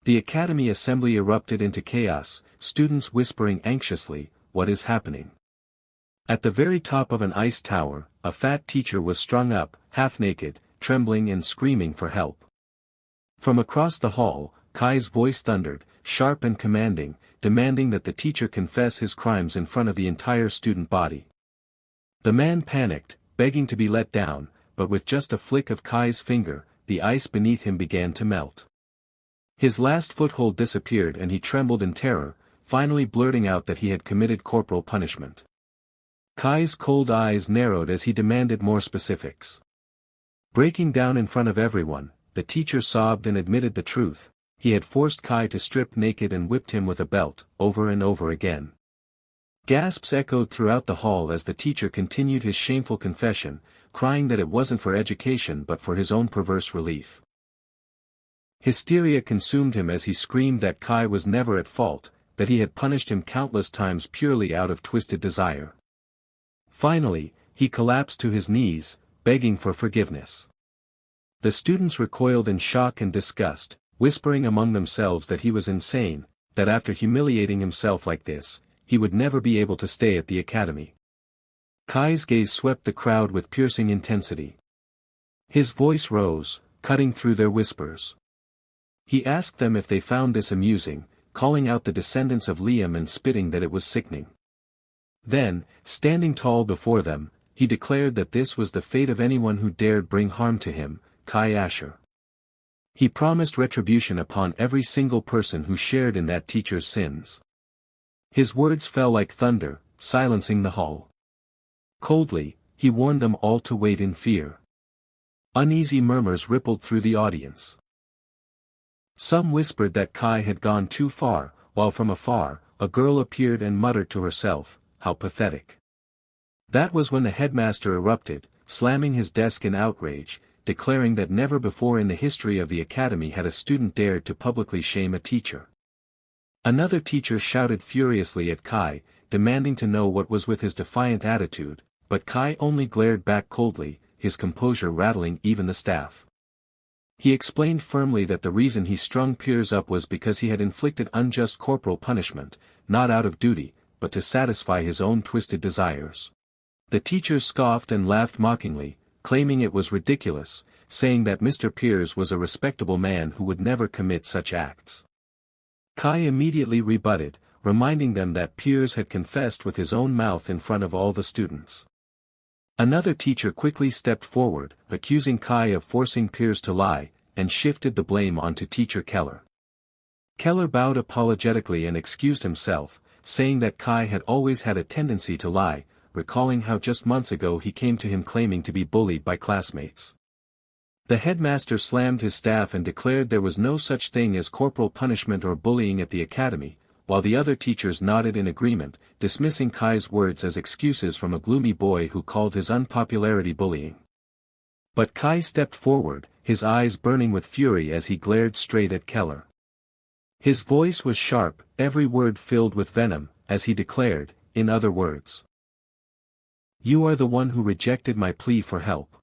The academy assembly erupted into chaos, students whispering anxiously, "What is happening?" At the very top of an ice tower, a fat teacher was strung up, half naked, trembling and screaming for help. From across the hall, Kai's voice thundered, sharp and commanding, demanding that the teacher confess his crimes in front of the entire student body. The man panicked, begging to be let down, but with just a flick of Kai's finger, the ice beneath him began to melt. His last foothold disappeared and he trembled in terror, finally blurting out that he had committed corporal punishment. Kai's cold eyes narrowed as he demanded more specifics. Breaking down in front of everyone, the teacher sobbed and admitted the truth: he had forced Kai to strip naked and whipped him with a belt, over and over again. Gasps echoed throughout the hall as the teacher continued his shameful confession, crying that it wasn't for education but for his own perverse relief. Hysteria consumed him as he screamed that Kai was never at fault, that he had punished him countless times purely out of twisted desire. Finally, he collapsed to his knees, begging for forgiveness. The students recoiled in shock and disgust, whispering among themselves that he was insane, that after humiliating himself like this, he would never be able to stay at the academy. Kai's gaze swept the crowd with piercing intensity. His voice rose, cutting through their whispers. He asked them if they found this amusing, calling out the descendants of Liam and spitting that it was sickening. Then, standing tall before them, he declared that this was the fate of anyone who dared bring harm to him, Kai Asher. He promised retribution upon every single person who shared in that teacher's sins. His words fell like thunder, silencing the hall. Coldly, he warned them all to wait in fear. Uneasy murmurs rippled through the audience. Some whispered that Kai had gone too far, while from afar, a girl appeared and muttered to herself, "How pathetic." That was when the headmaster erupted, slamming his desk in outrage, declaring that never before in the history of the academy had a student dared to publicly shame a teacher. Another teacher shouted furiously at Kai, demanding to know what was with his defiant attitude, but Kai only glared back coldly, his composure rattling even the staff. He explained firmly that the reason he strung peers up was because he had inflicted unjust corporal punishment, not out of duty, but to satisfy his own twisted desires. The teachers scoffed and laughed mockingly, claiming it was ridiculous, saying that Mr. Piers was a respectable man who would never commit such acts. Kai immediately rebutted, reminding them that Piers had confessed with his own mouth in front of all the students. Another teacher quickly stepped forward, accusing Kai of forcing Piers to lie, and shifted the blame onto teacher Keller. Keller bowed apologetically and excused himself, saying that Kai had always had a tendency to lie, recalling how just months ago he came to him claiming to be bullied by classmates. The headmaster slammed his staff and declared there was no such thing as corporal punishment or bullying at the academy, while the other teachers nodded in agreement, dismissing Kai's words as excuses from a gloomy boy who called his unpopularity bullying. But Kai stepped forward, his eyes burning with fury as he glared straight at Keller. His voice was sharp, every word filled with venom, as he declared, in other words, "You are the one who rejected my plea for help.